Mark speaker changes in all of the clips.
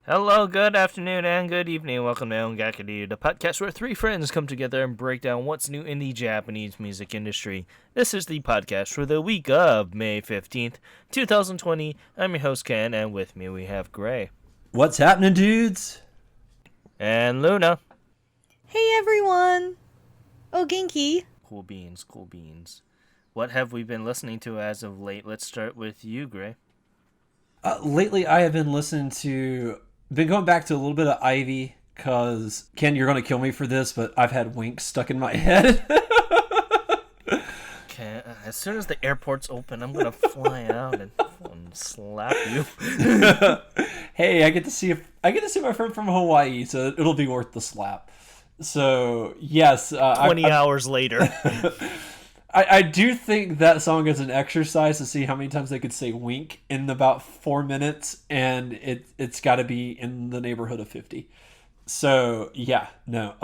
Speaker 1: Hello, good afternoon, and good evening. Welcome to Ongakadu, the podcast where three friends come together and break down what's new in the Japanese music industry. This is the podcast for the week of May 15th, 2020. I'm your host, Ken, and with me we have Gray.
Speaker 2: What's happening, dudes?
Speaker 1: And Luna.
Speaker 3: Hey, everyone. Oh, Genki.
Speaker 1: Cool beans, cool beans. What have we been listening to as of late? Let's start with you, Gray.
Speaker 2: Lately, I have been going back to a little bit of Ivy, because, Ken, you're going to kill me for this, but I've had Wink stuck in my head.
Speaker 1: Okay, as soon as the airport's open, I'm going to fly out and slap you.
Speaker 2: Hey, I get to see my friend from Hawaii, so it'll be worth the slap. So, yes.
Speaker 1: 20 hours later.
Speaker 2: I do think that song is an exercise to see how many times they could say wink in about 4 minutes, and it's got to be in the neighborhood of 50. So yeah, no,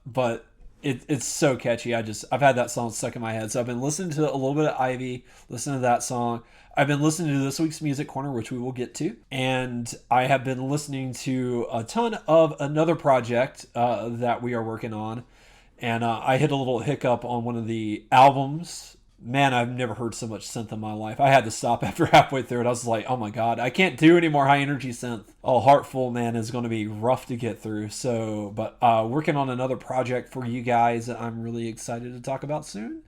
Speaker 2: but it's so catchy. I've had that song stuck in my head. So I've been listening to a little bit of Ivy, listening to that song. I've been listening to this week's Music Corner, which we will get to, and I have been listening to a ton of another project that we are working on. And I hit a little hiccup on one of the albums. Man, I've never heard so much synth in my life. I had to stop after halfway through it. I was like, oh my god, I can't do any more high energy synth. Oh, Heartful, man, is going to be rough to get through. So, but working on another project for you guys that I'm really excited to talk about soon.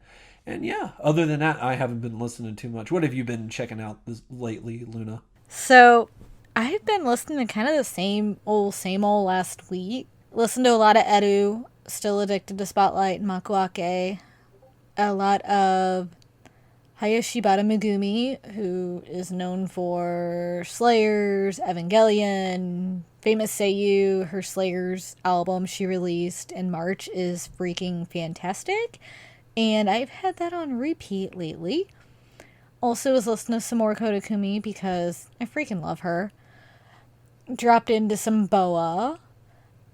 Speaker 2: And yeah, other than that, I haven't been listening too much. What have you been checking out lately, Luna?
Speaker 3: So, I've been listening to kind of the same old last week. Listened to a lot of Edu. Still addicted to Spotlight and Makuake. A lot of Hayashibara Megumi, who is known for Slayers, Evangelion, Famous Seiyu. Her Slayers album she released in March is freaking fantastic. And I've had that on repeat lately. Also was listening to some more Kodakumi because I freaking love her. Dropped into some Boa.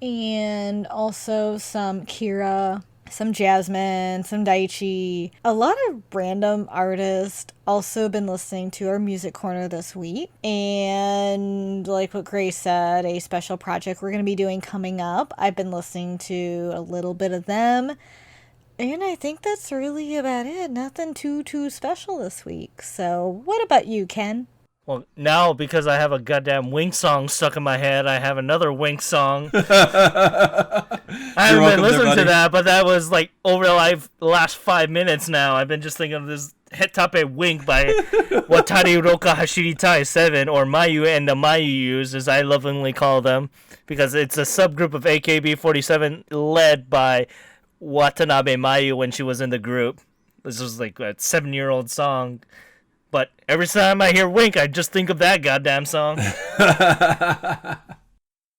Speaker 3: And also some Kira, some Jasmine, some Daichi. A lot of random artists. Also been listening to our Music Corner this week. And like what Grace said, a special project we're going to be doing coming up. I've been listening to a little bit of them. And I think that's really about it. Nothing too special this week. So what about you, Ken?
Speaker 1: Well, now, because I have a goddamn Wink song stuck in my head, I have another Wink song. I haven't been listening to that, but that was like over the last 5 minutes now. I've been just thinking of this Hetape Wink by Watari Roka Hashiritai 7, or Mayu and the Mayus, as I lovingly call them, because it's a subgroup of AKB47 led by Watanabe Mayu when she was in the group. This was like a 7-year-old song. But every time I hear Wink, I just think of that goddamn song.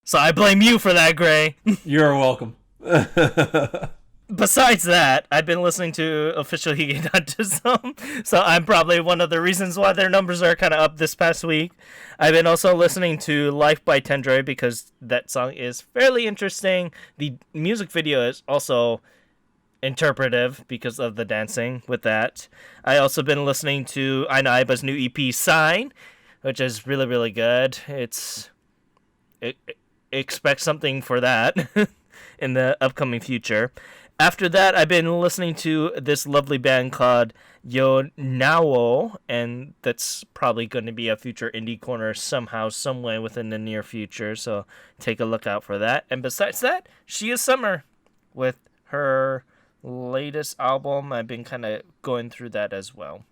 Speaker 1: So I blame you for that, Gray.
Speaker 2: You're welcome.
Speaker 1: Besides that, I've been listening to Official Higedatism, so I'm probably one of the reasons why their numbers are kind of up this past week. I've been also listening to Life by Tendre because that song is fairly interesting. The music video is also interpretive because of the dancing with that. I also been listening to Aina Aiba's new EP Sign, which is really, really good. Expect something for that in the upcoming future. After that, I've been listening to this lovely band called Yo Nao, and that's probably going to be a future indie corner somehow, someway within the near future, so take a look out for that. And besides that, She Is Summer with her latest album. I've been kind of going through that as well.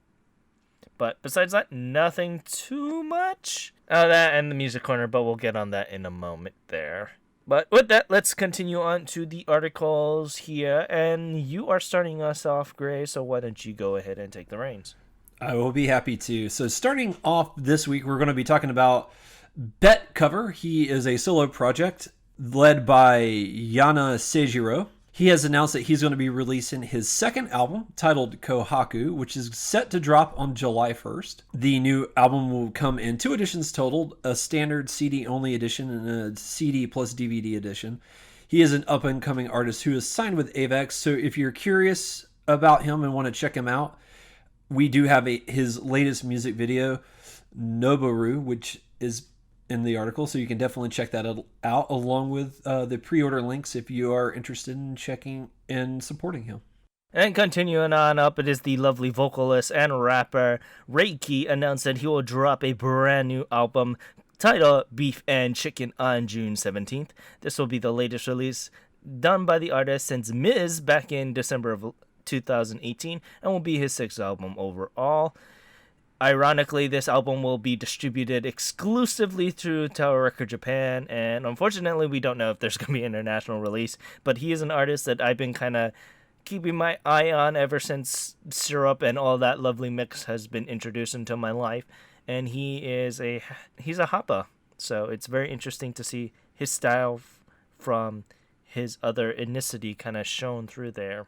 Speaker 1: But besides that, nothing too much. That and the Music Corner, but we'll get on that in a moment there. But with that, let's continue on to the articles here. And you are starting us off, Gray, so why don't you go ahead and take the reins?
Speaker 2: I will be happy to. So starting off this week, we're going to be talking about Bet Cover. He is a solo project led by Yana Seijiro. He has announced that he's going to be releasing his second album titled Kohaku, which is set to drop on July 1st. The new album will come in 2 editions total, a standard CD-only edition and a CD plus DVD edition. He is an up-and-coming artist who is signed with Avex, so if you're curious about him and want to check him out, we do have his latest music video, Noboru, which is in the article, so you can definitely check that out, along with the pre-order links if you are interested in checking and supporting him.
Speaker 1: And continuing on up, it is the lovely vocalist and rapper Reiki announced that he will drop a brand new album titled Beef and Chicken on June 17th. This will be the latest release done by the artist since Miz back in December of 2018 and will be his sixth album overall. Ironically, this album will be distributed exclusively through Tower Record Japan, and unfortunately we don't know if there's going to be an international release, but he is an artist that I've been kind of keeping my eye on ever since Syrup and all that lovely mix has been introduced into my life, and he's a happa, so it's very interesting to see his style from his other ethnicity kind of shown through there.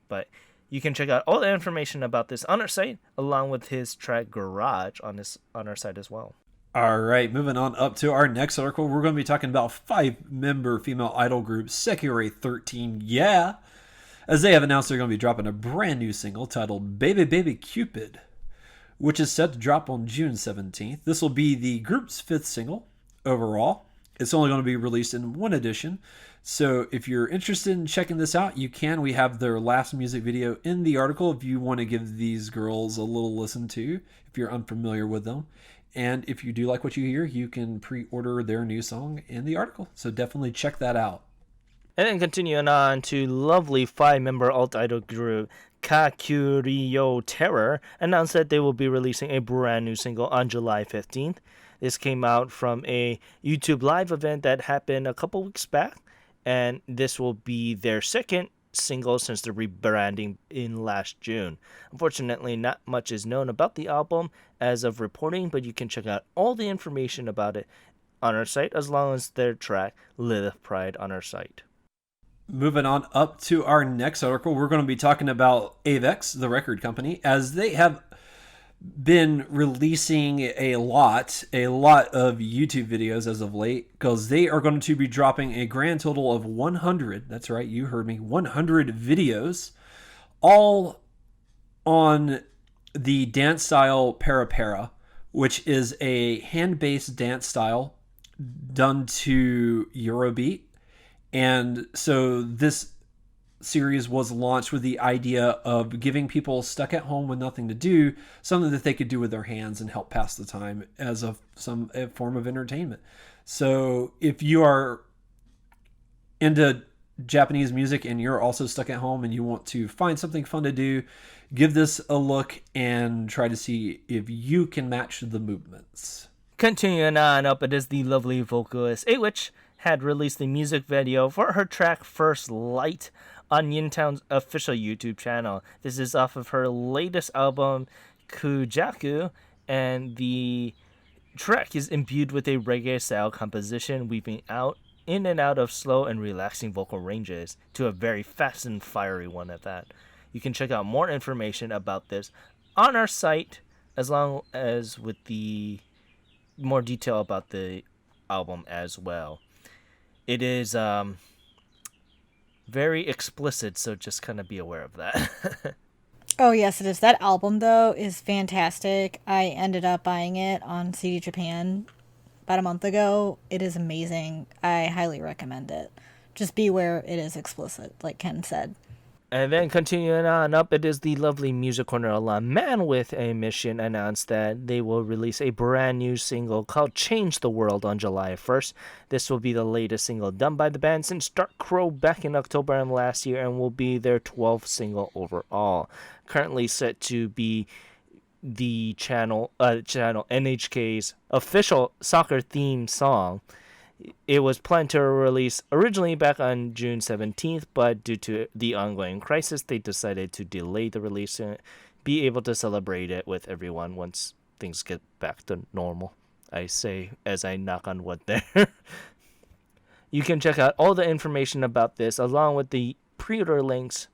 Speaker 1: But you can check out all the information about this on our site, along with his track Garage on our site as well.
Speaker 2: All right, moving on up to our next article, we're going to be talking about 5-member female idol group Sekirei 13, yeah, as they have announced they're going to be dropping a brand new single titled Baby Baby Cupid, which is set to drop on June 17th. This will be the group's 5th single overall. It's only going to be released in one edition. So if you're interested in checking this out, you can. We have their last music video in the article if you want to give these girls a little listen to, if you're unfamiliar with them. And if you do like what you hear, you can pre-order their new song in the article. So definitely check that out.
Speaker 1: And then continuing on to lovely 5-member alt-idol group Kakuryo Terror announced that they will be releasing a brand new single on July 15th. This came out from a YouTube live event that happened a couple weeks back, and this will be their second single since the rebranding in last June. Unfortunately, not much is known about the album as of reporting, but you can check out all the information about it on our site, as long as their track Lilith Pride on our site.
Speaker 2: Moving on up to our next article, we're going to be talking about Avex, the record company, as they have been releasing a lot of YouTube videos as of late, because they are going to be dropping a grand total of 100, that's right, you heard me, 100 videos, all on the dance style Para Para, which is a hand-based dance style done to Eurobeat. And so this series was launched with the idea of giving people stuck at home with nothing to do something that they could do with their hands and help pass the time as a form of entertainment. So if you are into Japanese music and you're also stuck at home and you want to find something fun to do, give this a look and try to see if you can match the movements.
Speaker 1: Continuing on up, it is the lovely vocalist Awitch had released the music video for her track First Light on Yintown's official YouTube channel. This is off of her latest album, Kujaku, and the track is imbued with a reggae-style composition, weaving out in and out of slow and relaxing vocal ranges to a very fast and fiery one at that. You can check out more information about this on our site, as long as with the more detail about the album as well. It is very explicit, so just kind of be aware of that.
Speaker 3: Oh, yes, it is. That album, though, is fantastic. I ended up buying it on CD Japan about a month ago. It is amazing. I highly recommend it. Just be aware it is explicit, like Ken said.
Speaker 1: And then continuing on up, it is the lovely Music Corner alum Man with a Mission announced that they will release a brand new single called Change the World on July 1st. This will be the latest single done by the band since Dark Crow back in October of last year and will be their 12th single overall. Currently set to be the channel NHK's official soccer theme song. It was planned to release originally back on June 17th, but due to the ongoing crisis, they decided to delay the release and be able to celebrate it with everyone once things get back to normal. I say as I knock on wood there. You can check out all the information about this along with the pre-order links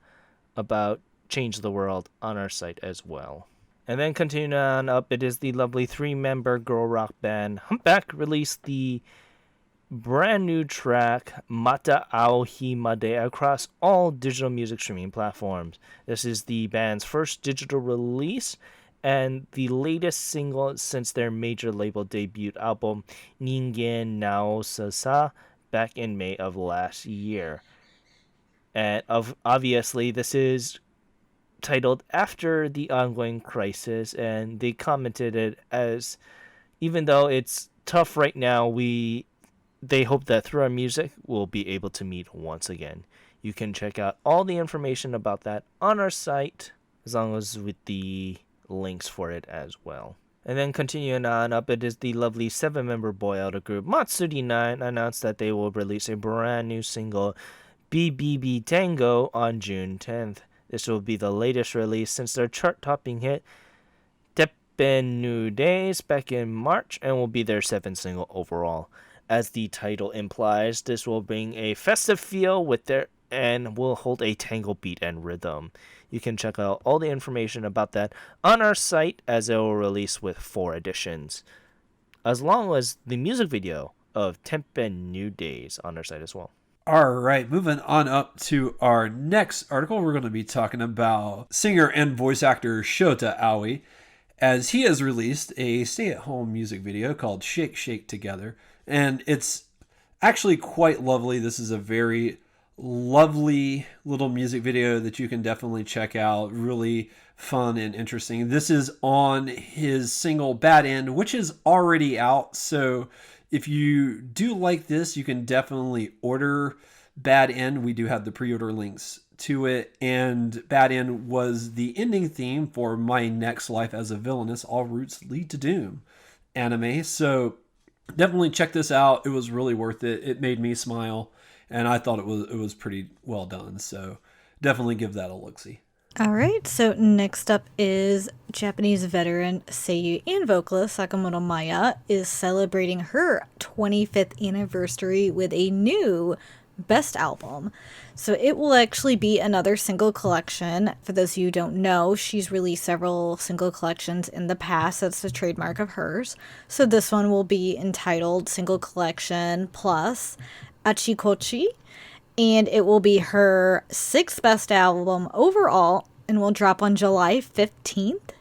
Speaker 1: about Change the World on our site as well. And then continuing on up, it is the lovely 3-member girl rock band Humpback released the brand new track Mata Aohi Made across all digital music streaming platforms. This is the band's first digital release, and the latest single since their major label debut album, Ningen Naosasa, back in May of last year. And obviously, this is titled after the ongoing crisis, and they commented it as, even though it's tough right now, they hope that through our music we'll be able to meet once again. You can check out all the information about that on our site, as long as with the links for it as well. And then continuing on up, it is the lovely 7-member boy idol group Matsuri9 announced that they will release a brand new single, BBB Tango, on June 10th. This will be the latest release since their chart-topping hit Teppen New Days back in March, and will be their 7th single overall. As the title implies, this will bring a festive feel with their and will hold a tango beat and rhythm. You can check out all the information about that on our site, as it will release with 4 editions, as long as the music video of Teppen New Days on our site as well.
Speaker 2: All right, moving on up to our next article, we're going to be talking about singer and voice actor Shota Aoi, as he has released a stay-at-home music video called Shake Shake Together, and it's actually quite lovely. This is a very lovely little music video that you can definitely check out. Really fun and interesting. This is on his single Bad End, which is already out, so if you do like this, you can definitely order Bad End. We do have the pre-order links to it, and Bad End was the ending theme for My Next Life as a Villainess, All Routes Lead to Doom anime. So definitely check this out. It was really worth it. It made me smile, and I thought it was pretty well done. So definitely give that a look-see.
Speaker 3: All right, so next up is Japanese veteran seiyuu and vocalist Sakamoto Maya is celebrating her 25th anniversary with a new best album. So it will actually be another single collection. For those of you who don't know, she's released several single collections in the past. That's a trademark of hers. So this one will be entitled Single Collection Plus Achikochi, and it will be her 6th best album overall and will drop on July 15th.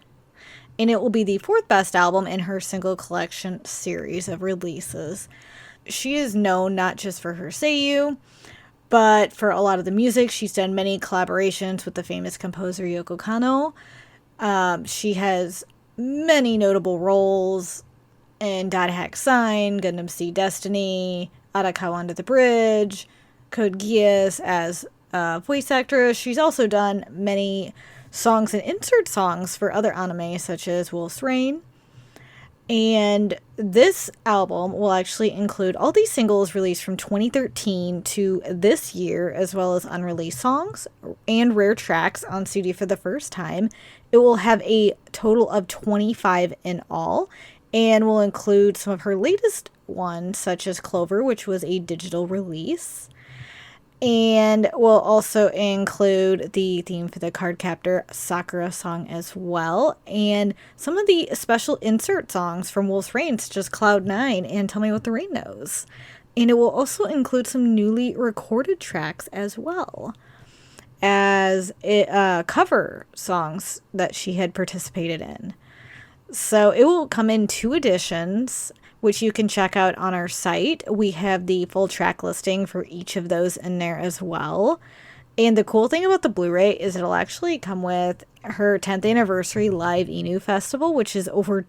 Speaker 3: And it will be the 4th best album in her single collection series of releases. She is known not just for her seiyuu, but for a lot of the music. She's done many collaborations with the famous composer Yoko Kanno. She has many notable roles in Dot Hack Sign, Gundam Seed Destiny, Arakawa Under the Bridge, Code Geass as a voice actress. She's also done many songs and insert songs for other anime such as Wolf's Rain. And this album will actually include all these singles released from 2013 to this year, as well as unreleased songs and rare tracks on CD for the first time. It will have a total of 25 in all, and will include some of her latest ones, such as Clover, which was a digital release. And will also include the theme for the Cardcaptor Sakura song as well. And some of the special insert songs from Wolf's Rain, such as Cloud9 and Tell Me What the Rain Knows. And it will also include some newly recorded tracks as well as cover songs that she had participated in. So it will come in 2 editions, which you can check out on our site. We have the full track listing for each of those in there as well. And the cool thing about the Blu-ray is it'll actually come with her 10th anniversary live Inu Festival, which is over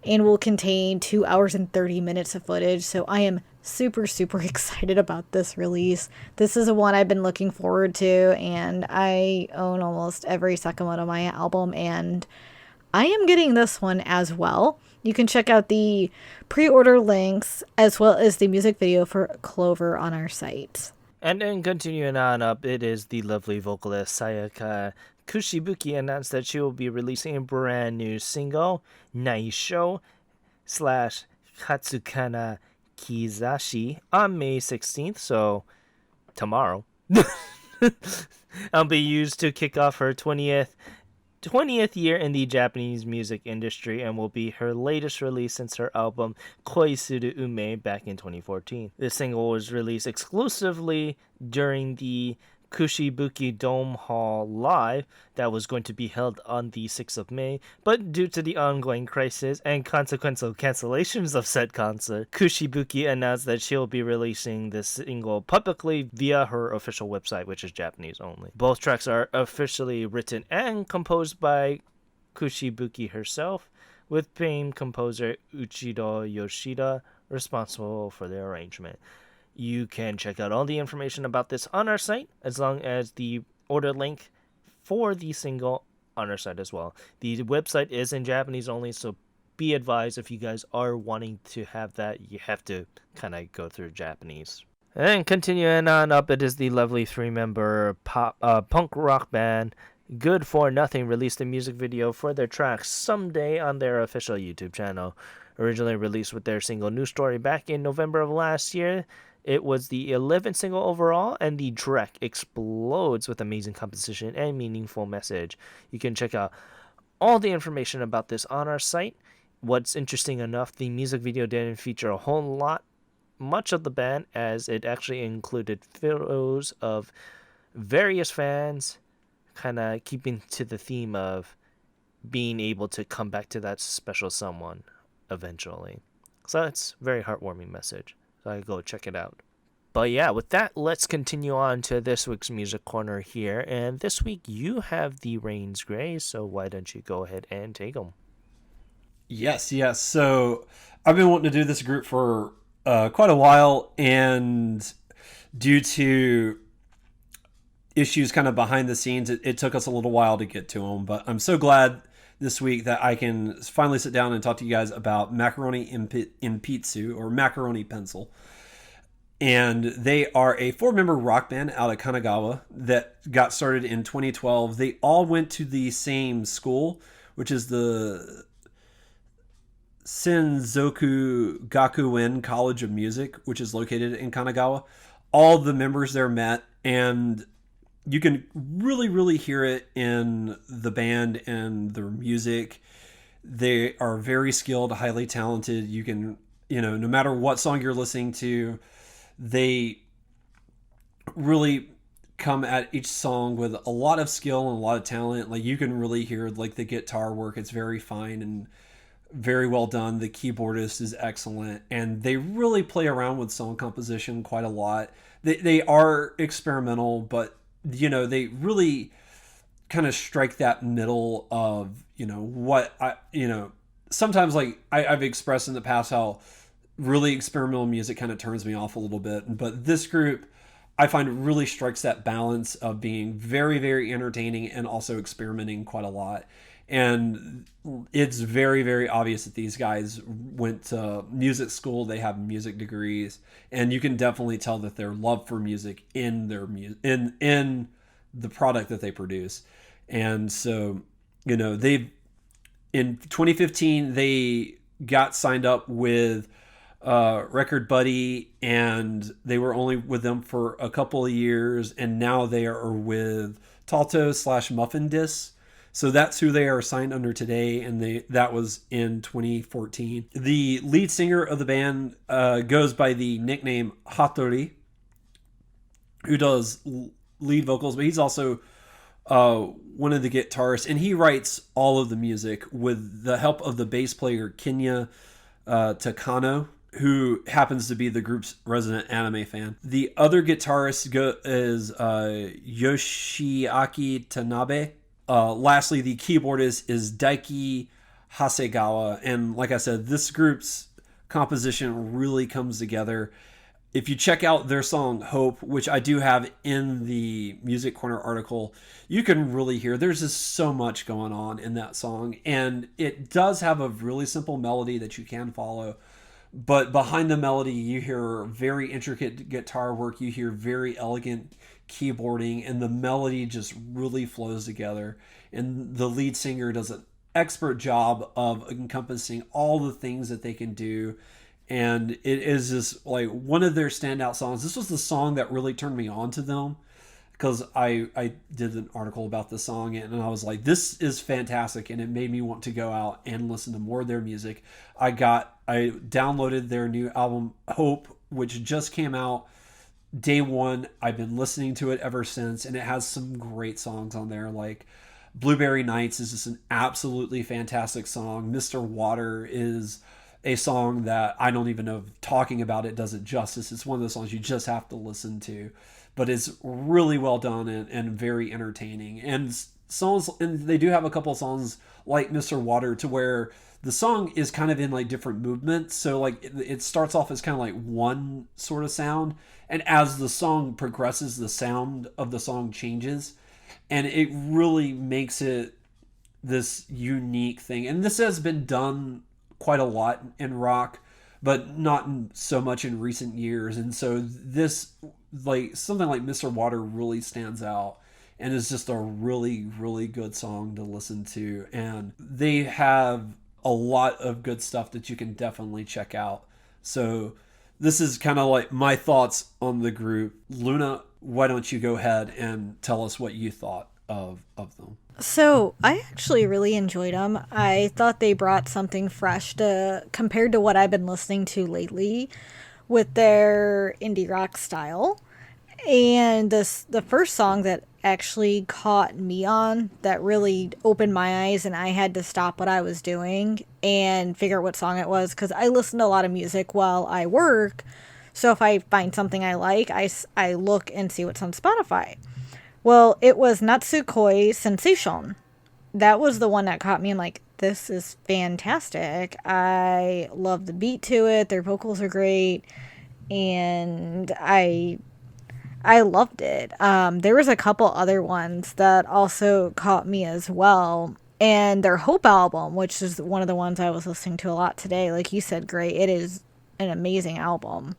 Speaker 3: and will contain 2 hours and 30 minutes of footage. So I am super, super excited about this release. This is a one I've been looking forward to, and I own almost every Sakamoto Maya album, and I am getting this one as well. You can check out the pre-order links as well as the music video for Clover on our site.
Speaker 1: And then continuing on up, it is the lovely vocalist Sayaka Kushibuki announced that she will be releasing a brand new single, Naisho / Katsukana Kizashi, on May 16th, so tomorrow. It'll be used to kick off her 20th year in the Japanese music industry, and will be her latest release since her album Koi Suru Ume back in 2014. This single was released exclusively during the Kushibuki Dome Hall Live that was going to be held on the 6th of May, but due to the ongoing crisis and consequential cancellations of said concert, Kushibuki announced that she'll be releasing this single publicly via her official website, which is Japanese only. Both tracks are officially written and composed by Kushibuki herself, with famed composer Uchiro Yoshida responsible for the arrangement. You can check out all the information about this on our site, as long as the order link for the single on our site as well. The website is in Japanese only, so be advised if you guys are wanting to have that, you have to kind of go through Japanese. And continuing on up, it is the lovely three-member punk rock band Good For Nothing released a music video for their track Someday on their official YouTube channel. Originally released with their single New Story back in November of last year, it was the 11th single overall, and the track explodes with amazing composition and meaningful message. You can check out all the information about this on our site. What's interesting enough, the music video didn't feature a whole lot, much of the band, as it actually included photos of various fans, kind of keeping to the theme of being able to come back to that special someone eventually. So it's a very heartwarming message. So I go check it out. But yeah, with that, let's continue on to this week's music corner here. And this week you have the Reigns Grays, so why don't you go ahead and take them?
Speaker 2: Yes. So I've been wanting to do this group for quite a while, and due to issues kind of behind the scenes, it took us a little while to get to them. But I'm so glad this week that I can finally sit down and talk to you guys about Macaroni Enpitsu, or Macaroni Pencil. And they are a 4-member rock band out of Kanagawa that got started in 2012. They all went to the same school, which is the Senzoku Gakuen College of Music, which is located in Kanagawa. All the members there met, and you can really hear it in the band and their music. They are very skilled, highly talented. You can, no matter what song you're listening to, they really come at each song with a lot of skill and a lot of talent. Like, you can really hear like the guitar work. It's very fine and very well done. The keyboardist is excellent, and they really play around with song composition quite a lot. They are experimental, but they really kind of strike that middle of, sometimes, like I've expressed in the past how really experimental music kind of turns me off a little bit. But this group, I find, really strikes that balance of being very, very entertaining and also experimenting quite a lot. And it's very, very obvious that these guys went to music school. They have music degrees, and you can definitely tell that their love for music in their in the product that they produce. And so, they in 2015 they got signed up with Record Buddy, and they were only with them for a couple of years, and now they are with Talto/Muffin Disc. So that's who they are signed under today, and that was in 2014. The lead singer of the band goes by the nickname Hattori, who does lead vocals, but he's also one of the guitarists, and he writes all of the music with the help of the bass player Kinya Takano, who happens to be the group's resident anime fan. The other guitarist is Yoshiaki Tanabe. Lastly, the keyboardist is Daiki Hasegawa. And like I said, this group's composition really comes together. If you check out their song Hope, which I do have in the Music Corner article, you can really hear there's just so much going on in that song. And it does have a really simple melody that you can follow. But behind the melody, you hear very intricate guitar work. You hear very elegant keyboarding, and the melody just really flows together. And the lead singer does an expert job of encompassing all the things that they can do. And it is just like one of their standout songs. This was the song that really turned me on to them, because I did an article about the song, and I was like, this is fantastic, and it made me want to go out and listen to more of their music. I downloaded their new album Hope, which just came out day one. I've been listening to it ever since, and it has some great songs on there. Like Blueberry Nights is just an absolutely fantastic song. Mr. Water is a song that I don't even know if talking about it does it justice. It's one of those songs you just have to listen to, but it's really well done and very entertaining. And songs, and they do have a couple of songs like Mr. Water to where the song is kind of in like different movements. So like it starts off as kind of like one sort of sound, and as the song progresses, the sound of the song changes, and it really makes it this unique thing. And this has been done quite a lot in rock, but not so much in recent years. And so this, like something like Mr. Water, really stands out and is just a really, really good song to listen to. And they have a lot of good stuff that you can definitely check out. So this is kind of like my thoughts on the group. Luna, why don't you go ahead and tell us what you thought of them?
Speaker 3: So I actually really enjoyed them. I thought they brought something fresh to compared to what I've been listening to lately with their indie rock style. And the first song that actually caught me on that really opened my eyes and I had to stop what I was doing and figure out what song it was because I listen to a lot of music while I work. So if I find something I like, I look and see what's on Spotify. Well, it was Natsukoi Sensation. That was the one that caught me and like, this is fantastic. I love the beat to it. Their vocals are great. And I loved it. There was a couple other ones that also caught me as well. And their Hope album, which is one of the ones I was listening to a lot today, like you said, great. It is an amazing album.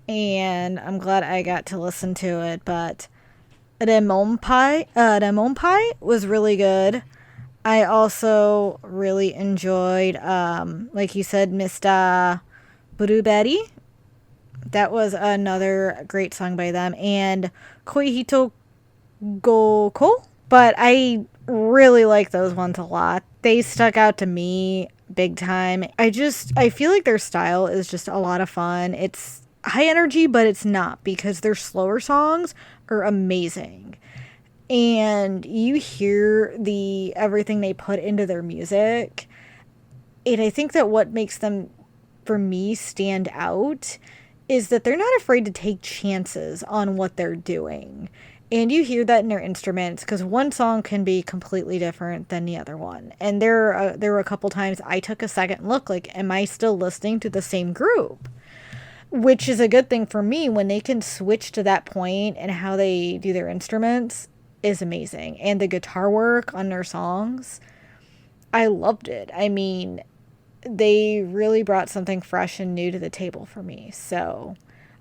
Speaker 3: And I'm glad I got to listen to it. But Remon Pie was really good. I also really enjoyed, like you said, Mr. Blueberry. That was another great song by them. And Koihito Goko. But I really like those ones a lot. They stuck out to me big time. I feel like their style is just a lot of fun. It's high energy, but it's not because their slower songs are amazing. And you hear the everything they put into their music. And I think that what makes them, for me, stand out is that they're not afraid to take chances on what they're doing. And you hear that in their instruments because one song can be completely different than the other one. And there were a couple times I took a second look, like, am I still listening to the same group? Which is a good thing for me when they can switch to that point and how they do their instruments is amazing. And the guitar work on their songs, I loved it. I mean, they really brought something fresh and new to the table for me. So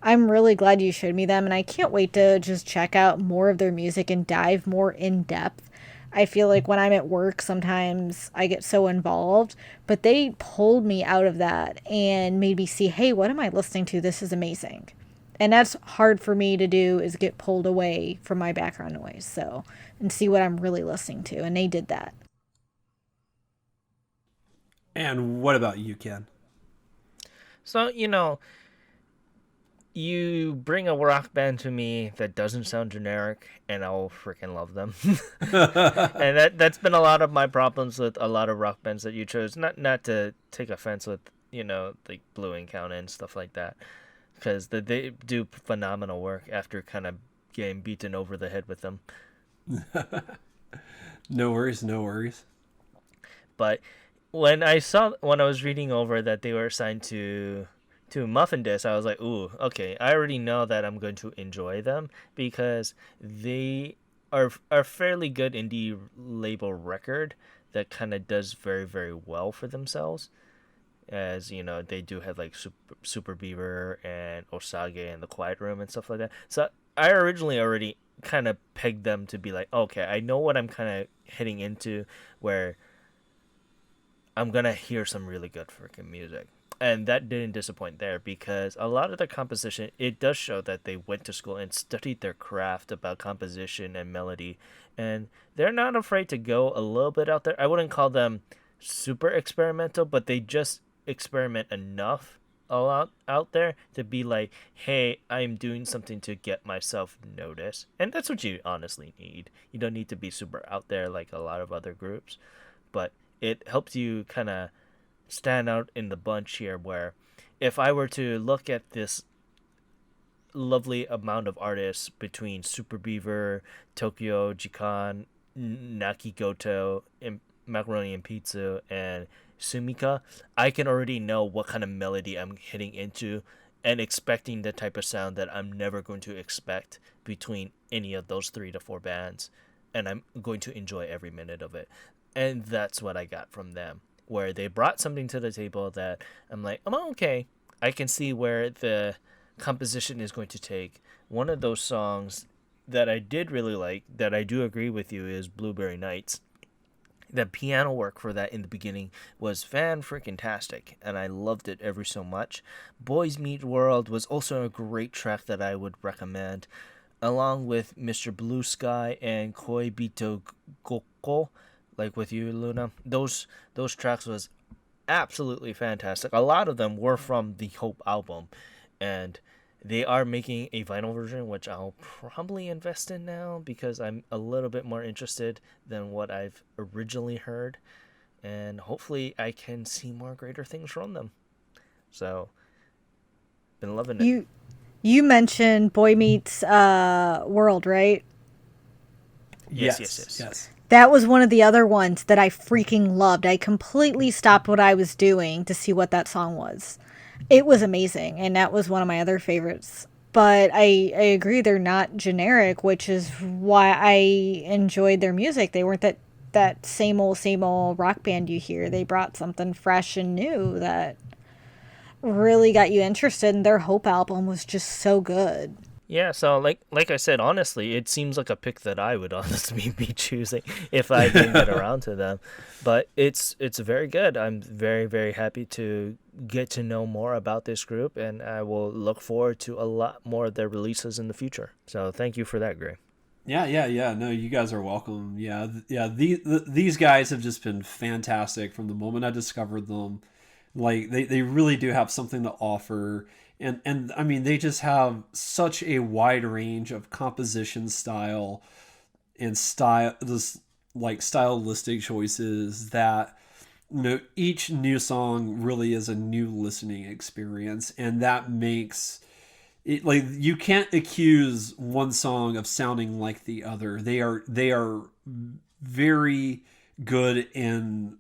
Speaker 3: I'm really glad you showed me them, and I can't wait to just check out more of their music and dive more in depth. I feel like when I'm at work, sometimes I get so involved, but they pulled me out of that and made me see, hey, what am I listening to? This is amazing. And that's hard for me to do is get pulled away from my background noise. So, and see what I'm really listening to. And they did that.
Speaker 2: And what about you, Ken?
Speaker 1: So, you bring a rock band to me that doesn't sound generic, and I'll freaking love them. And that's been a lot of my problems with a lot of rock bands that you chose. Not to take offense with, like Blue Encounter and stuff like that, because they do phenomenal work after kind of getting beaten over the head with them.
Speaker 2: No worries, no worries.
Speaker 1: But when I was reading over that they were assigned to Muffin Disc, I was like, ooh, okay, I already know that I'm going to enjoy them because they are a fairly good indie label record that kind of does very, very well for themselves. As they do have like Super Beaver and Osage and The Quiet Room and stuff like that. So I originally already kind of pegged them to be like, okay, I know what I'm kind of heading into, where I'm gonna hear some really good freaking music. And that didn't disappoint there because a lot of the composition, it does show that they went to school and studied their craft about composition and melody. And they're not afraid to go a little bit out there. I wouldn't call them super experimental, but they just experiment enough all out there to be like, hey, I'm doing something to get myself noticed. And that's what you honestly need. You don't need to be super out there like a lot of other groups, but it helps you kind of stand out in the bunch here, where if I were to look at this lovely amount of artists between Super Beaver, Tokyo, Jikan, Nakigoto, Macaroni Enpitsu, and Sumika, I can already know what kind of melody I'm hitting into and expecting the type of sound that I'm never going to expect between any of those 3 to 4 bands. And I'm going to enjoy every minute of it. And that's what I got from them, where they brought something to the table that I'm like, oh, okay. I can see where the composition is going to take. One of those songs that I did really like, that I do agree with you, is Blueberry Nights. The piano work for that in the beginning was fan-freaking-tastic, and I loved it ever so much. Boys Meet World was also a great track that I would recommend, along with Mr. Blue Sky and Koi Bito Goko, like with you, Luna. Those tracks was absolutely fantastic. A lot of them were from the Hope album, and they are making a vinyl version, which I'll probably invest in now because I'm a little bit more interested than what I've originally heard, and hopefully I can see more greater things from them. So, been loving it.
Speaker 3: You mentioned Boy Meets World, right?
Speaker 1: Yes.
Speaker 3: That was one of the other ones that I freaking loved. I completely stopped what I was doing to see what that song was. It was amazing, and that was one of my other favorites. But I agree, they're not generic, which is why I enjoyed their music. They weren't that same old rock band you hear. They brought something fresh and new that really got you interested, and their Hope album was just so good.
Speaker 1: Yeah, so like I said, honestly, it seems like a pick that I would honestly be choosing if I didn't get around to them. But it's very good. I'm very, very happy to get to know more about this group, and I will look forward to a lot more of their releases in the future. So thank you for that, Gray.
Speaker 2: Yeah. No, you guys are welcome. Yeah. These guys have just been fantastic from the moment I discovered them. Like they really do have something to offer. And I mean, they just have such a wide range of composition style and stylistic choices that, each new song really is a new listening experience, and that makes it, like, you can't accuse one song of sounding like the other. They are very good in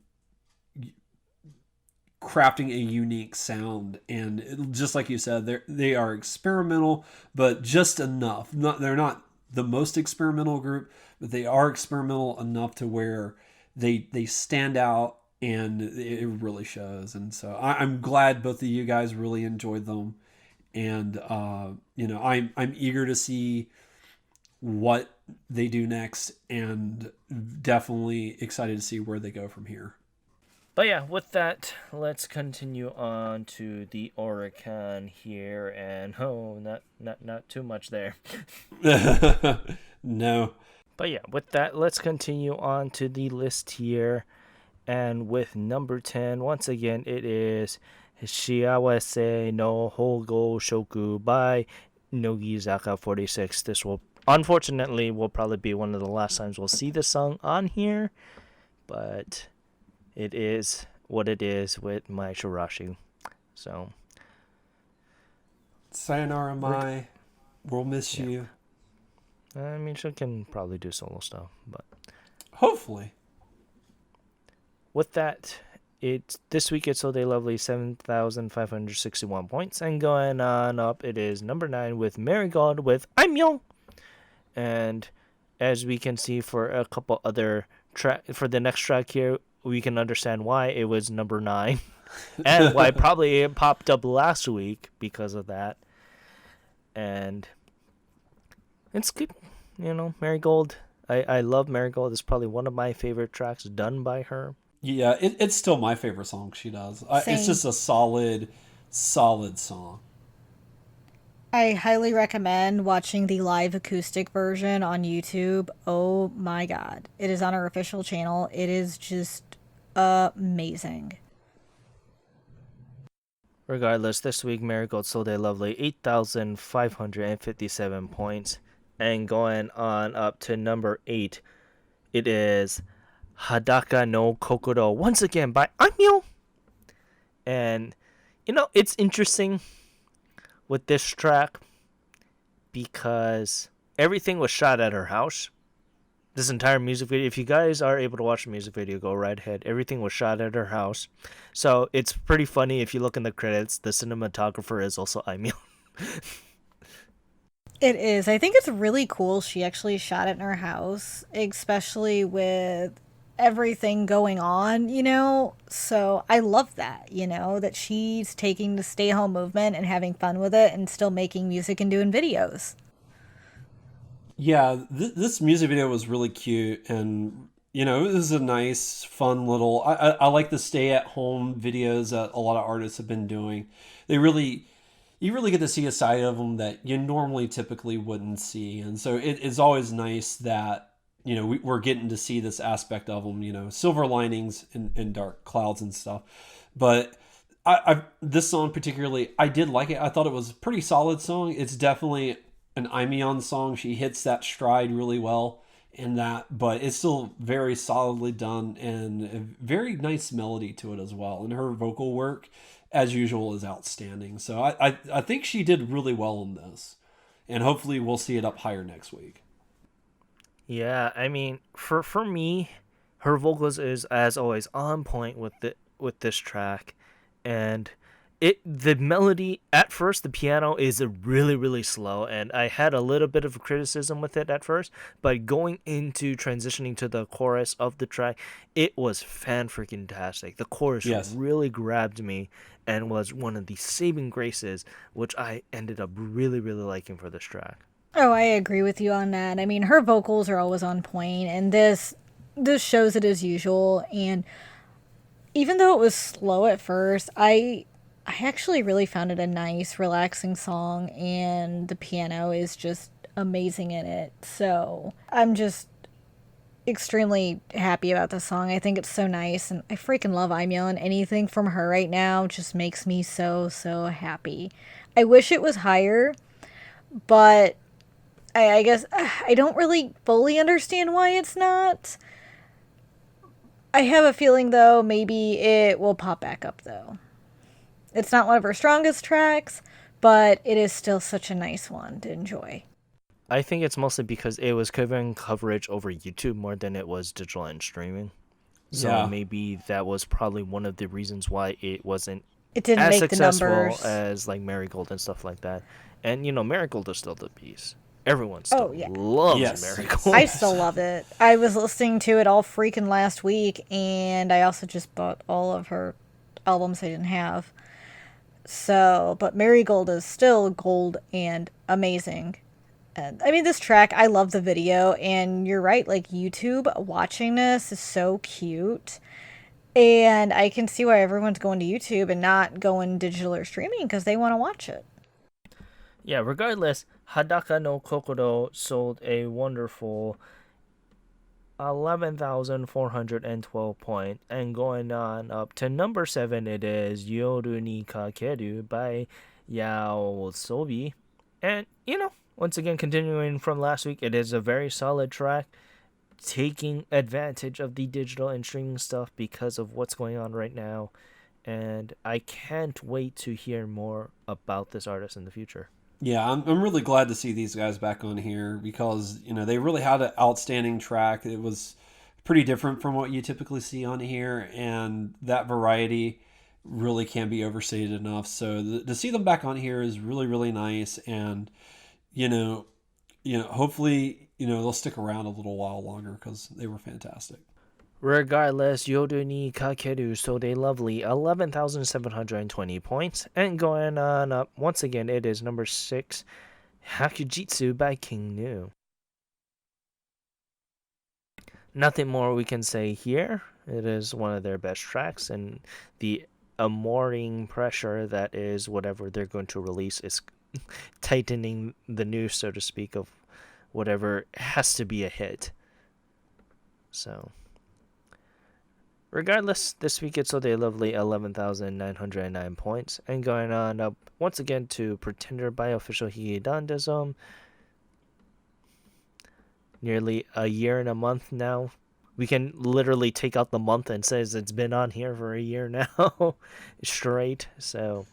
Speaker 2: crafting a unique sound, and just like you said, they are experimental, but just enough. They're not the most experimental group, but they are experimental enough to where they stand out, and it really shows. And so I'm glad both of you guys really enjoyed them, and I'm eager to see what they do next, and definitely excited to see where they go from here.
Speaker 1: But yeah, with that, let's continue on to the Oricon here, and not too much there.
Speaker 2: No.
Speaker 1: But yeah, with that, let's continue on to the list here, and with number 10, once again, it is Shiawase no Hogo Shoku by Nogizaka 46. This will probably be one of the last times we'll see this song on here, but it is what it is with my Shirashi. So,
Speaker 2: Sayonara, Mai. We'll miss you.
Speaker 1: I mean, she can probably do solo stuff, but
Speaker 2: hopefully.
Speaker 1: With that, this week it's So They Lovely, 7,561 points, and going on up, it is number 9 with Marigold with I'm Young. And as we can see for a couple other for the next track here, we can understand why it was number 9 and why probably it popped up last week because of that. And it's good, Marigold. I love Marigold. It's probably one of my favorite tracks done by her.
Speaker 2: Yeah, it's still my favorite song she does. It's just a solid song.
Speaker 3: I highly recommend watching the live acoustic version on YouTube. Oh my god. It is on our official channel. It is just amazing.
Speaker 1: Regardless, this week Marigold sold a lovely 8,557 points. And going on up to number 8, it is Hadaka no Kokoro, once again by Aimyo. And, it's interesting with this track because everything was shot at her house. This entire music video, if you guys are able to watch the music video, go right ahead. Everything was shot at her house. So it's pretty funny if you look in the credits, the cinematographer is also Aimyo.
Speaker 3: It is. I think it's really cool she actually shot it in her house, especially with everything going on, So I love that, that she's taking the stay home movement and having fun with it and still making music and doing videos.
Speaker 2: Yeah, this music video was really cute, and it was a nice, fun little. I like the stay-at-home videos that a lot of artists have been doing. They really, you really get to see a side of them that you normally typically wouldn't see, and so it's always nice that we're getting to see this aspect of them. Silver linings and dark clouds and stuff. But this song particularly, I did like it. I thought it was a pretty solid song. It's definitely an Imeon song. She hits that stride really well in that, but it's still very solidly done and a very nice melody to it as well. And her vocal work, as usual, is outstanding. So I think she did really well in this, and hopefully we'll see it up higher next week.
Speaker 1: Yeah, I mean, for me, her vocals is as always on point with this track, and the melody at first, the piano is really, really slow, and I had a little bit of criticism with it at first, but going into transitioning to the chorus of the track, it was fan freaking tastic. The chorus
Speaker 2: Yes.
Speaker 1: really grabbed me and was one of the saving graces, which I ended up really, really liking for this track.
Speaker 3: Oh, I agree with you on that. I mean, her vocals are always on point, and this shows it as usual. And even though it was slow at first, I actually really found it a nice, relaxing song, and the piano is just amazing in it. So I'm just extremely happy about this song. I think it's so nice, and I freaking love Aimyon, and anything from her right now just makes me so, so happy. I wish it was higher, but I guess I don't really fully understand why it's not. I have a feeling, though, maybe it will pop back up, though. It's not one of her strongest tracks, but it is still such a nice one to enjoy.
Speaker 1: I think it's mostly because it was covering coverage over YouTube more than it was digital and streaming. So
Speaker 2: Yeah.
Speaker 1: maybe that was probably one of the reasons why it wasn't
Speaker 3: It didn't
Speaker 1: as
Speaker 3: make the
Speaker 1: successful
Speaker 3: numbers.
Speaker 1: as like Marigold and stuff like that. And Marigold is still the piece. Everyone
Speaker 3: Oh,
Speaker 1: still
Speaker 3: yeah.
Speaker 1: loves
Speaker 2: Yes.
Speaker 1: Marigold.
Speaker 3: I still love it. I was listening to it all freaking last week, and I also just bought all of her albums I didn't have. So, but Marigold is still gold and amazing. And I mean, this track, I love the video, and you're right, like YouTube watching this is so cute. And I can see why everyone's going to YouTube and not going digital or streaming because they want to watch it.
Speaker 1: Yeah, regardless, Hadaka no Kokoro sold a wonderful 11,412 points. And going on up to number 7, it is Yoru ni Kakeru by Yao Sobi. And, once again, continuing from last week, it is a very solid track, taking advantage of the digital and streaming stuff because of what's going on right now. And I can't wait to hear more about this artist in the future.
Speaker 2: Yeah, I'm really glad to see these guys back on here because, they really had an outstanding track. It was pretty different from what you typically see on here, and that variety really can't be overstated enough. So to see them back on here is really, really nice, and, hopefully, they'll stick around a little while longer because they were fantastic.
Speaker 1: Regardless, Yoru ni Kakeru sold a lovely 11,720 points. And going on up, once again, it is number 6, Hakujitsu by King Nu. Nothing more we can say here. It is one of their best tracks, and the amoring pressure that is whatever they're going to release is tightening the noose, so to speak, of whatever has to be a hit. So Regardless, this week it's a lovely 11,909 points, and going on up once again to Pretender by Official Higedandism. Nearly a year and a month now. We can literally take out the month and says it's been on here for a year now straight. So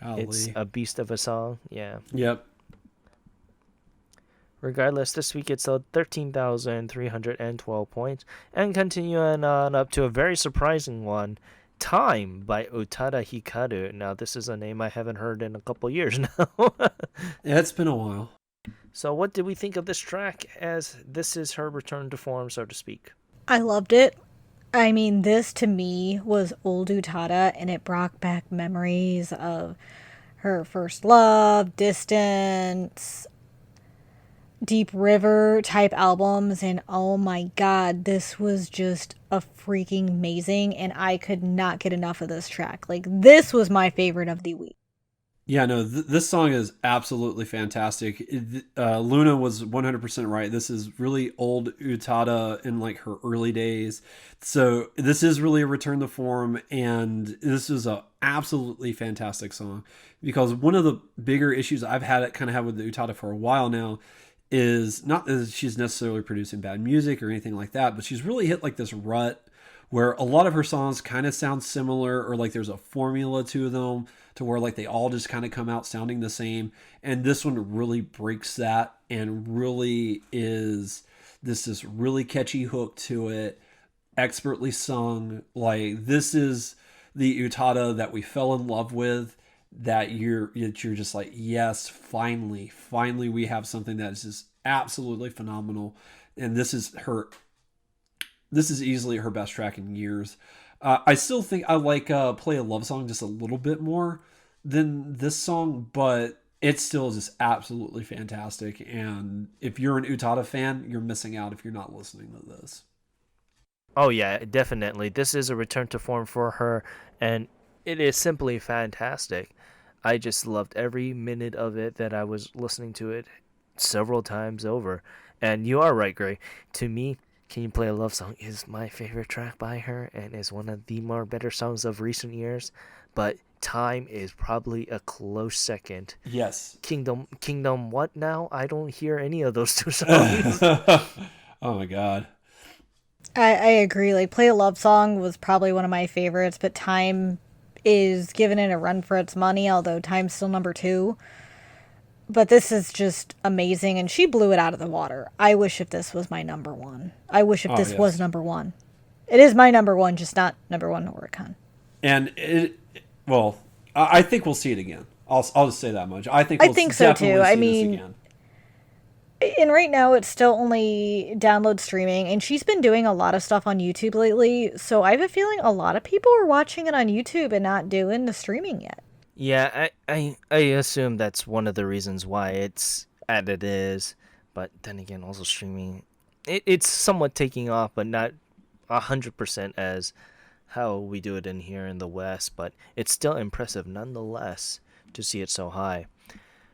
Speaker 1: it's
Speaker 2: Golly.
Speaker 1: a beast of a song. Yeah.
Speaker 2: Yep.
Speaker 1: Regardless, this week it's sold 13,312 points, and continuing on up to a very surprising one, Time by Utada Hikaru. Now, this is a name I haven't heard in a couple years now.
Speaker 2: Yeah, it's been a while.
Speaker 1: So, what did we think of this track, as this is her return to form, so to speak?
Speaker 3: I loved it. I mean, this to me was old Utada, and it brought back memories of her first love, Distance, Deep River type albums, and oh my god, this was just a freaking amazing, and I could not get enough of this track. Like, this was my favorite of the week.
Speaker 2: Yeah, no, this song is absolutely fantastic. Luna was 100% right. This is really old Utada in like her early days. So this is really a return to form, and this is a absolutely fantastic song, because one of the bigger issues I've had with the Utada for a while now is not that she's necessarily producing bad music or anything like that, but she's really hit like this rut where a lot of her songs kind of sound similar, or like there's a formula to them to where like they all just kind of come out sounding the same. And this one really breaks that and really is this really catchy hook to it, expertly sung. Like, this is the Utada that we fell in love with, that you're just like, yes, finally we have something that is just absolutely phenomenal. And this is easily her best track in years. I still think I like Play a Love Song just a little bit more than this song, but it's still just absolutely fantastic. And if you're an Utada fan, you're missing out if you're not listening to this.
Speaker 1: Oh, yeah, definitely. This is a return to form for her, and it is simply fantastic. I just loved every minute of it that I was listening to it several times over. And you are right, Gray. To me, Can You Play a Love Song is my favorite track by her and is one of the more better songs of recent years. But Time is probably a close second.
Speaker 2: Yes.
Speaker 1: Kingdom what now? I don't hear any of those two songs.
Speaker 2: Oh my god.
Speaker 3: I agree. Like, Play a Love Song was probably one of my favorites, but Time is giving it a run for its money, although Time's still number 2. But this is just amazing, and she blew it out of the water. I wish if this was my number 1. I wish if this was number 1. It is my number 1, just not number 1 Oricon.
Speaker 2: And I think we'll see it again. I'll just say that much. I think
Speaker 3: so too. I
Speaker 2: see
Speaker 3: mean,
Speaker 2: this again.
Speaker 3: And right now it's still only download streaming, and she's been doing a lot of stuff on YouTube lately, so I have a feeling a lot of people are watching it on YouTube and not doing the streaming yet.
Speaker 1: Yeah, I assume that's one of the reasons why it's as it is, but then again, also streaming, it's somewhat taking off, but not 100% as how we do it in here in the West, but it's still impressive nonetheless to see it so high.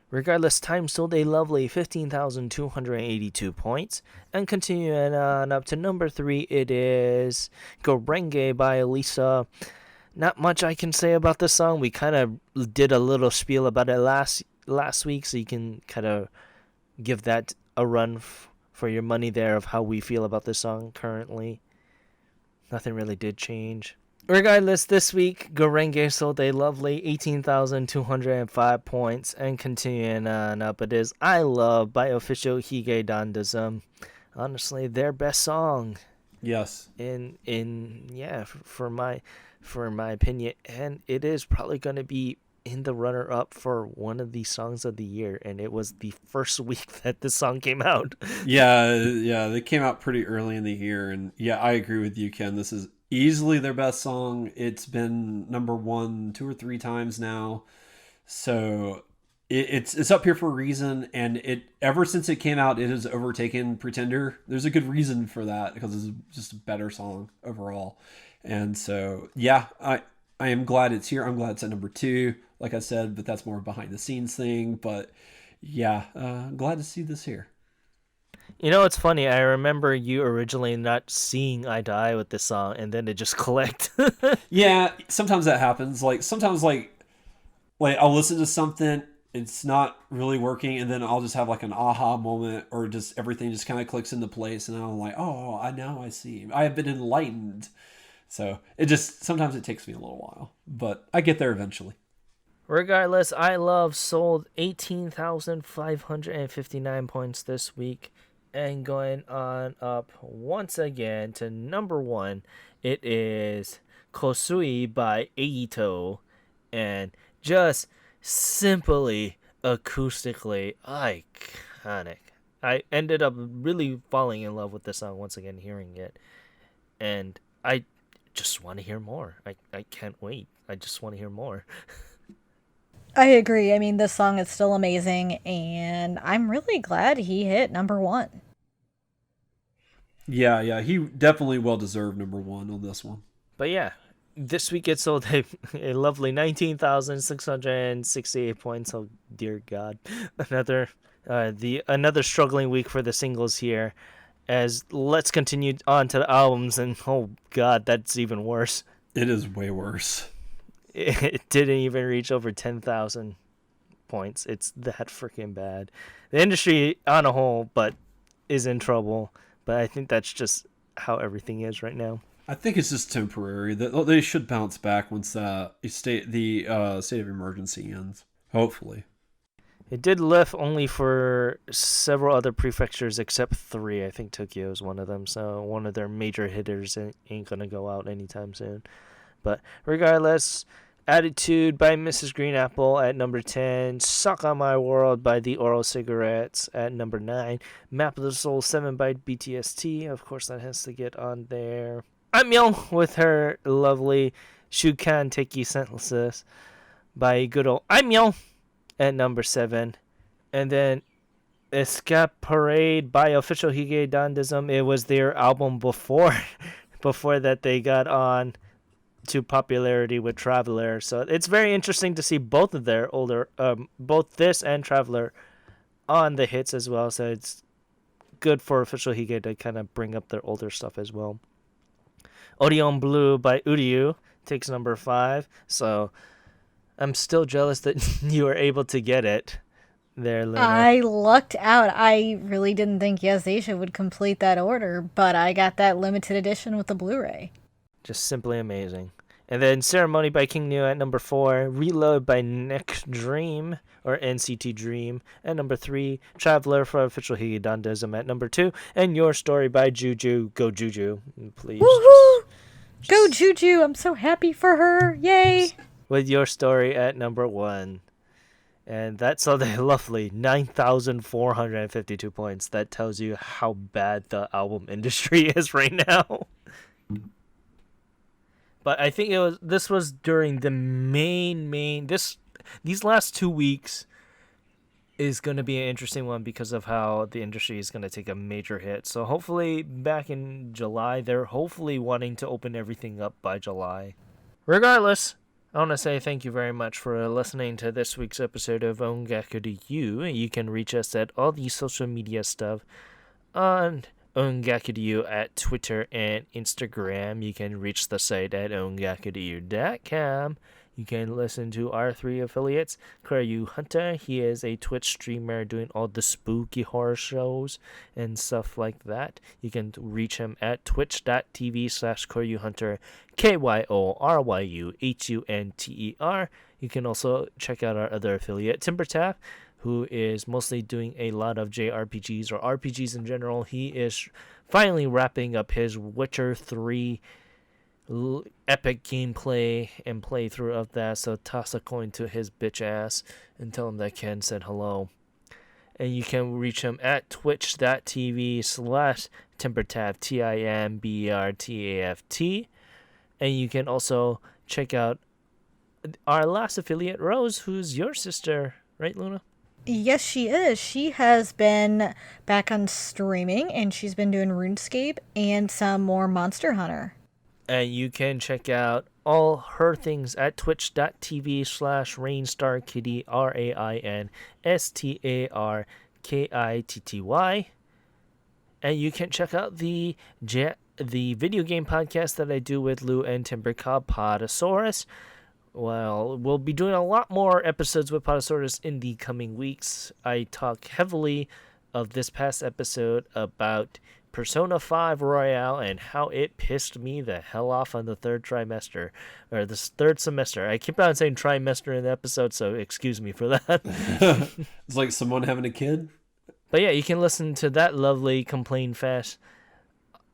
Speaker 1: Regardless, Time sold a lovely 15,282 points, and continuing on up to number 3, it is Gorenge by Elisa. Not much I can say about this song. We kind of did a little spiel about it last week, so you can kind of give that a run for your money there of how we feel about this song currently. Nothing really did change. Regardless, this week, Gorenge sold a lovely 18,205 points, and continuing on up, it is I Love by Official Higedandism. Honestly, their best song.
Speaker 2: Yes.
Speaker 1: For my opinion, and it is probably going to be in the runner-up for one of the songs of the year, and it was the first week that this song came out.
Speaker 2: Yeah, they came out pretty early in the year, and yeah, I agree with you, Ken. This is easily their best song. It's been number 1 2 or 3 times now, so it's up here for a reason. And it ever since it came out, it has overtaken Pretender. There's a good reason for that, because it's just a better song overall. And so yeah, I am glad it's here. I'm glad it's at number 2, like I said, but that's more behind the scenes thing. But yeah, glad to see this here.
Speaker 1: You know, it's funny. I remember you originally not seeing eye to eye with this song, and then it just clicked.
Speaker 2: Yeah, sometimes that happens. Like sometimes like I'll listen to something, it's not really working, and then I'll just have like an aha moment, or just everything just kind of clicks into place, and I'm like, oh, I see. I have been enlightened. So it just sometimes it takes me a little while, but I get there eventually.
Speaker 1: Regardless, I Love sold 18,559 points this week, and going on up once again to number one, it is Kosui by Eito, and just simply acoustically iconic. I ended up really falling in love with this song once again, hearing it, and I just want to hear more. I can't wait. I just want to hear more.
Speaker 3: I agree. I mean, this song is still amazing, and I'm really glad he hit number one.
Speaker 2: Yeah, he definitely well deserved number one on this one.
Speaker 1: But yeah, this week it sold a lovely 19,668 points. Oh dear God, another another struggling week for the singles here. As let's continue on to the albums, and oh God, that's even worse.
Speaker 2: It is way worse.
Speaker 1: It didn't even reach over 10,000 points. It's that freaking bad. The industry on a whole, but is in trouble. But I think that's just how everything is right now.
Speaker 2: I think it's just temporary. They should bounce back once the state of emergency ends. Hopefully.
Speaker 1: It did lift only for several other prefectures except three. I think Tokyo is one of them, so one of their major hitters ain't gonna go out anytime soon. But regardless, Attitude by Mrs. Green Apple at number 10, Suck on My World by The Oral Cigarettes at number 9, Map of the Soul 7 by BTST. Of course, that has to get on there. Amyeong with her lovely Shukan Teki Sentences by good old Amyeong at number 7. And then Escape Parade by Official Hige Dandism. It was their album before that they got on to popularity with Traveler. So it's very interesting to see both of their older, both this and Traveler on the hits as well. So it's good for Official Hige to kind of bring up their older stuff as well. Orion Blue by Uryu takes number 5. So I'm still jealous that you were able to get it there, Luna.
Speaker 3: I lucked out. I really didn't think Yes Asia would complete that order, but I got that limited edition with the Blu-ray.
Speaker 1: Just simply amazing. And then Ceremony by King Neo at number 4, Reload by Next Dream, or NCT Dream, at number 3, Traveler for Official Hige Dandism at number 2, and Your Story by Juju. Go Juju, please.
Speaker 3: Woohoo! Go Juju! I'm so happy for her! Yay!
Speaker 1: With Your Story at number 1. And that's all the lovely 9,452 points. That tells you how bad the album industry is right now. But I think this was during the these last 2 weeks is going to be an interesting one because of how the industry is going to take a major hit. So hopefully back in July, they're hopefully wanting to open everything up by July. Regardless, I want to say thank you very much for listening to this week's episode of Ongaku to You. You can reach us at all the social media stuff on Ongaku at Twitter and Instagram. You can reach the site at ongaku.com. You can listen to our 3 affiliates. Kuryu Hunter, he is a Twitch streamer doing all the spooky horror shows and stuff like that. You can reach him at twitch.tv/KoryuHunter, KYORYUHUNTER. You can also check out our other affiliate, Timbertap, who is mostly doing a lot of JRPGs or RPGs in general. He is finally wrapping up his Witcher 3 epic gameplay and playthrough of that, so toss a coin to his bitch ass and tell him that Ken said hello. And you can reach him at twitch.tv/Timbertaft, TIMBERTAFT. And you can also check out our last affiliate, Rose, who's your sister, right, Luna?
Speaker 3: Yes, she is. She has been back on streaming, and she's been doing RuneScape and some more Monster Hunter.
Speaker 1: And you can check out all her things at twitch.tv/RainstarKitty, RainstarKitty. And you can check out the video game podcast that I do with Lou and Timber called Podosaurus. Well, we'll be doing a lot more episodes with Podosaurus in the coming weeks. I talk heavily of this past episode about Persona 5 Royale and how it pissed me the hell off on the third trimester, or this third semester. I keep on saying trimester in the episode, so excuse me for that.
Speaker 2: It's like someone having a kid.
Speaker 1: But yeah, you can listen to that lovely Complain Fest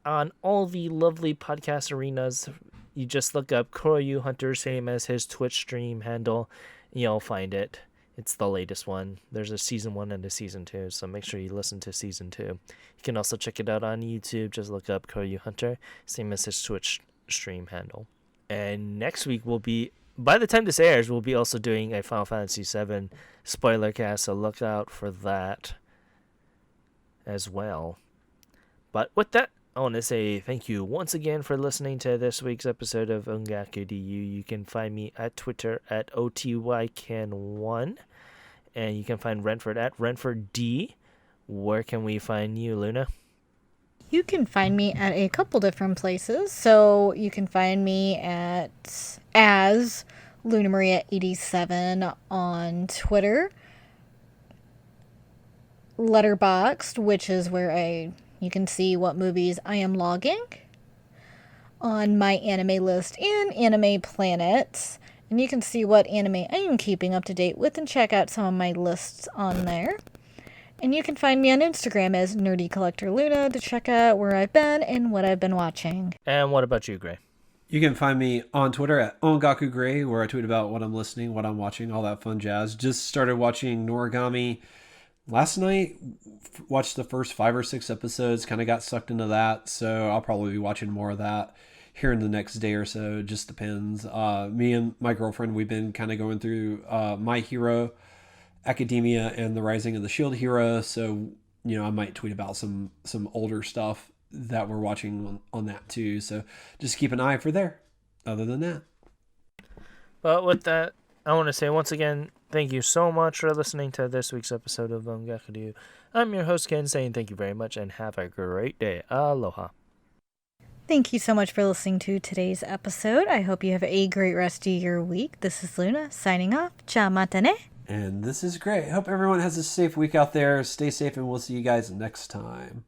Speaker 1: on all the lovely podcast arenas. You just look up Koryu Hunter, same as his Twitch stream handle, and you'll find it. It's the latest one. There's a season 1 and a season 2, so make sure you listen to season 2. You can also check it out on YouTube. Just look up Koryu Hunter, same as his Twitch stream handle. And next week will be, by the time this airs, we'll be also doing a Final Fantasy VII spoiler cast, so look out for that as well. But with that, I want to say thank you once again for listening to this week's episode of Ongaku DU. You can find me at Twitter at OTYCan1, and you can find Renford at RenfordD. Where can we find you, Luna?
Speaker 3: You can find me at a couple different places. So you can find me at as Luna Maria 87 on Twitter. Letterboxd, which is where you can see what movies I am logging on my anime list in Anime Planet. And you can see what anime I am keeping up to date with and check out some of my lists on there. And you can find me on Instagram as Nerdy Collector Luna to check out where I've been and what I've been watching.
Speaker 1: And what about you, Gray?
Speaker 2: You can find me on Twitter at Ongaku Gray, where I tweet about what I'm listening, what I'm watching, all that fun jazz. Just started watching Noragami last night, watched the first 5 or 6 episodes, kind of got sucked into that, so I'll probably be watching more of that here in the next day or so. It just depends. Me and my girlfriend, we've been kind of going through My Hero Academia and the Rising of the Shield Hero, so I might tweet about some older stuff that we're watching on that too, so just keep an eye for there. Other than that,
Speaker 1: but with that, I want to say once again, thank you so much for listening to this week's episode of Ongaku. I'm your host, Ken, saying thank you very much and have a great day. Aloha.
Speaker 3: Thank you so much for listening to today's episode. I hope you have a great rest of your week. This is Luna signing off. Ciao, matane.
Speaker 2: And this is great. Hope everyone has a safe week out there. Stay safe, and we'll see you guys next time.